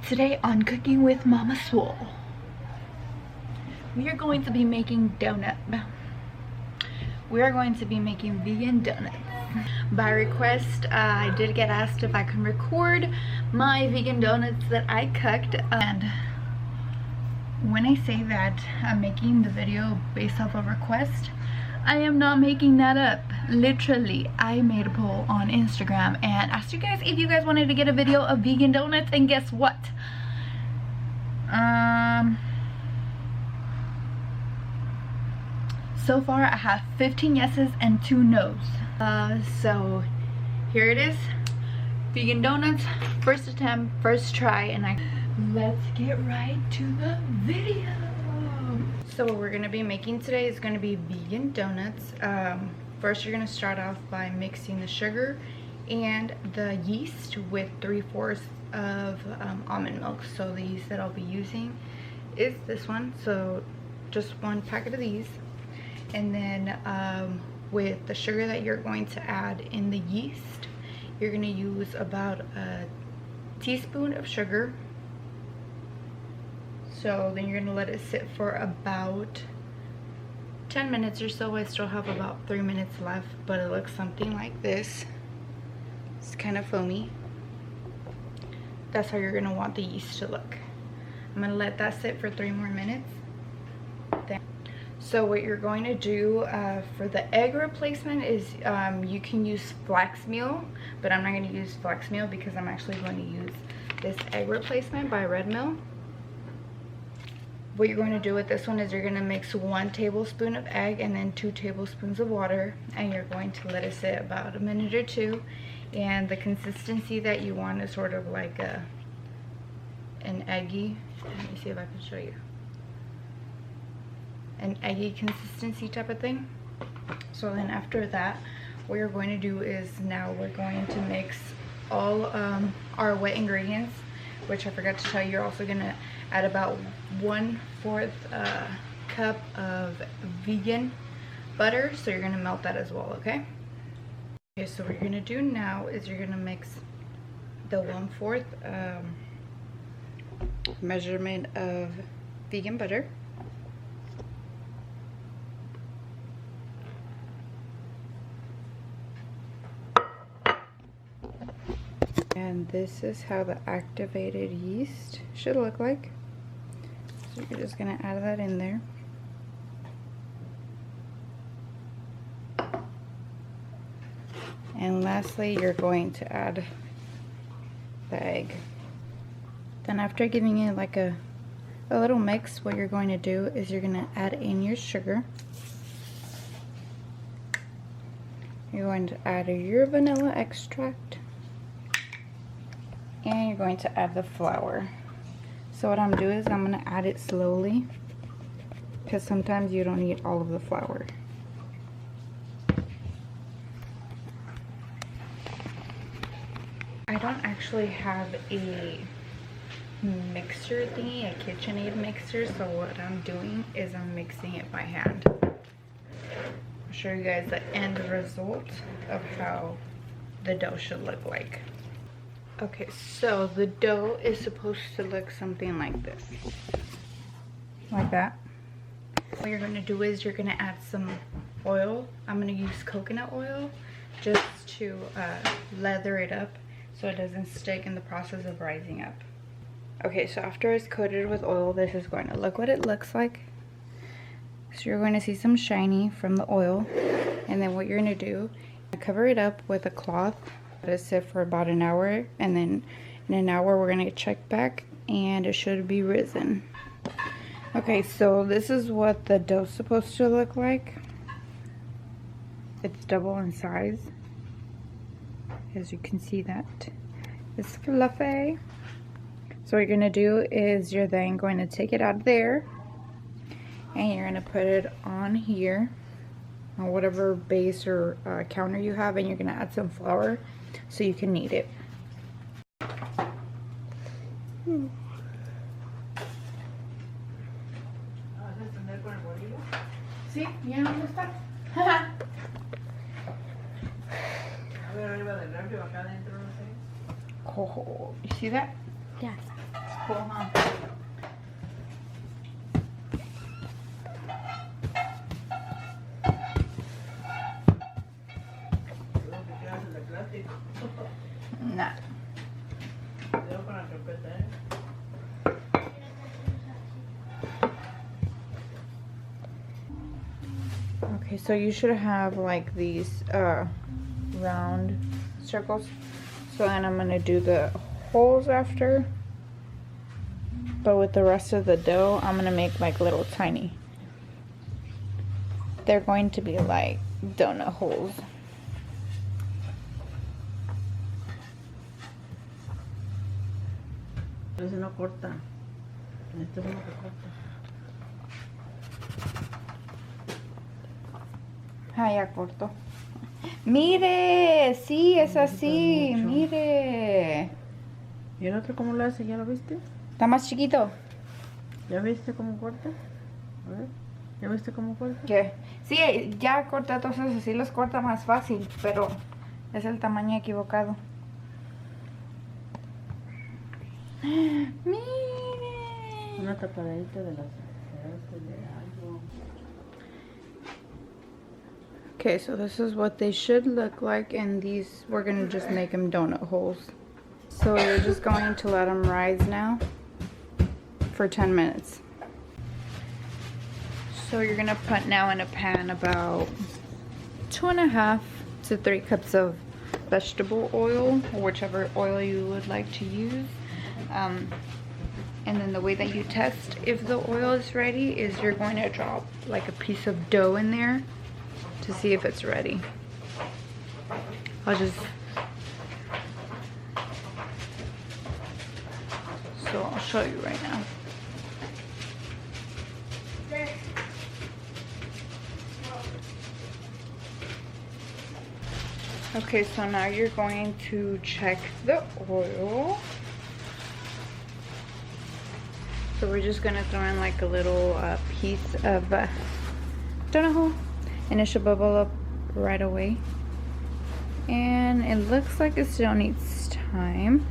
Today on Cooking with Mama Swole, we are going to be making vegan donuts. By request, I did get asked if I can record my vegan donuts that I cooked, and when I say that I'm making the video based off a request, I am not making that up. Literally, I made a poll on Instagram and asked you guys if you guys wanted to get a video of vegan donuts, and guess what? So far I have 15 yeses and 2 nos. So here it is. Vegan donuts, first attempt, first try, and let's get right to the video. So what we're gonna be making today is gonna be vegan donuts. First you're gonna start off by mixing the sugar and the yeast with 3/4 of almond milk. So the yeast that I'll be using is this one, so just 1 packet of these. And then with the sugar that you're going to add in the yeast, you're gonna use about a teaspoon of sugar. So then you're gonna let it sit for about 10 minutes or so. I still have about 3 minutes left, but it looks something like this. It's kind of foamy. That's how you're gonna want the yeast to look. I'm gonna let that sit for 3 more minutes. So what you're going to do for the egg replacement is you can use flax meal, but I'm not going to use flax meal because I'm actually going to use this egg replacement by Red Mill. What you're going to do with this one is you're going to mix 1 tablespoon of egg and then 2 tablespoons of water, and you're going to let it sit about a minute or 2. And the consistency that you want is sort of like an eggy, let me see if I can show you, an eggy consistency type of thing. So then after that, what you're going to do is now we're going to mix all our wet ingredients, which I forgot to tell you, you're also going to add about 1/4 cup of vegan butter. So you're going to melt that as well, okay? Okay, so what you're going to do now is you're going to mix the 1/4 measurement of vegan butter. And this is how the activated yeast should look like. So you're just going to add that in there. And lastly, you're going to add the egg. Then after giving it like a little mix, what you're going to do is you're going to add in your sugar. You're going to add your vanilla extract. And you're going to add the flour. So what I'm doing is I'm going to add it slowly, because sometimes you don't need all of the flour. I don't actually have a mixer thingy, a KitchenAid mixer, so what I'm doing is I'm mixing it by hand. I'll show you guys the end result of how the dough should look like. Okay, so the dough is supposed to look something like this. Like that. What you're going to do is you're going to add some oil. I'm going to use coconut oil just to lather it up so it doesn't stick in the process of rising up. Okay, so after it's coated with oil, this is going to look what it looks like. So you're going to see some shiny from the oil. And then what you're going to do, cover it up with a cloth. Let it sit for about an hour, and then in an hour we're going to check back and it should be risen. Okay, so this is what the dough's supposed to look like. It's double in size. As you can see, that it's fluffy. So what you're going to do is you're then going to take it out of there and you're going to put it on here on whatever base or counter you have, and you're going to add some flour so you can knead it. ¿Sí? ¿Ya no está? Oh, you see that? Yeah. cool, huh? Nah. Okay, so you should have like these round circles. So then I'm gonna do the holes after. But with the rest of the dough, I'm gonna make like little tiny. They're going to be like donut holes. Ese no corta. Este es uno que corta. Ah, ya cortó. Mire, sí, es así, mire. ¿Y el otro cómo lo hace? ¿Ya lo viste? Está más chiquito. ¿Ya viste cómo corta? A ver. ¿Ya viste cómo corta? ¿Qué? Sí, ya corta, entonces así los corta más fácil, pero es el tamaño equivocado. Mire. Una tapadita de las de algo. Okay, so this is what they should look like, and these, we're gonna just make them donut holes. So you're just going to let them rise now for 10 minutes. So you're gonna put now in a pan about 2.5 to 3 cups of vegetable oil, or whichever oil you would like to use. And then the way that you test if the oil is ready is you're going to drop like a piece of dough in there to see if it's ready. I'll show you right now. Okay, so now you're going to check the oil. So we're just gonna throw in like a little piece of donut hole, and it should bubble up right away. And it looks like it still needs time,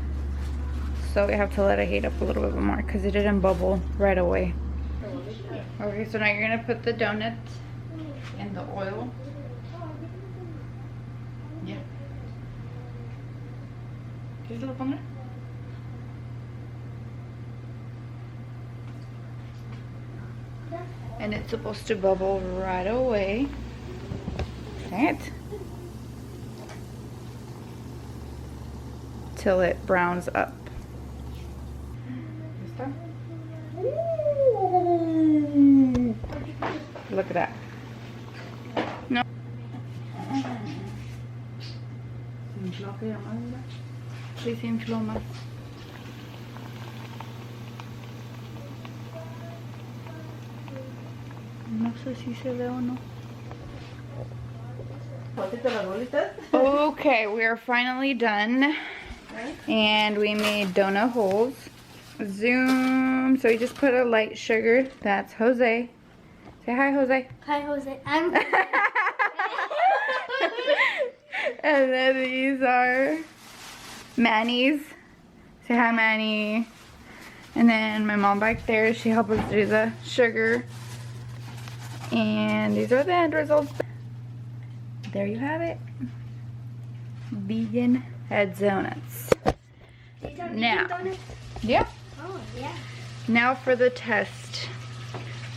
so we have to let it heat up a little bit more because it didn't bubble right away. Okay, so now you're gonna put the donut in the oil. Yeah. ¿Quieres que lo ponga? And it's supposed to bubble right away. Dang it. Till it browns up. Ooh. Look at that. No. Sí, se infló más. No sé si se ve o no. Okay, we are finally done. And we made donut holes. Zoom. So we just put a light sugar. That's Jose. Say hi, Jose. Hi, Jose. I'm And then these are Manny's. Say hi, Manny. And then my mom back there, she helped us do the sugar. And these are the end results. There you have it. Vegan head donuts. Now, yeah. Oh, yeah. Now for the test.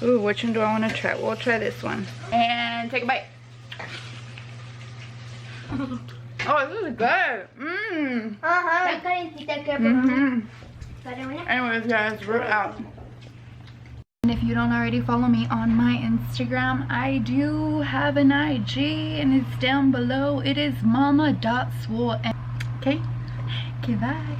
Ooh, which one do I want to try? We'll try this one. And take a bite. Oh, this is good. Mmm. Anyways, guys, we're out. And if you don't already follow me on my Instagram, I do have an IG, and it's down below. It is mama.swole. Okay? Okay, bye.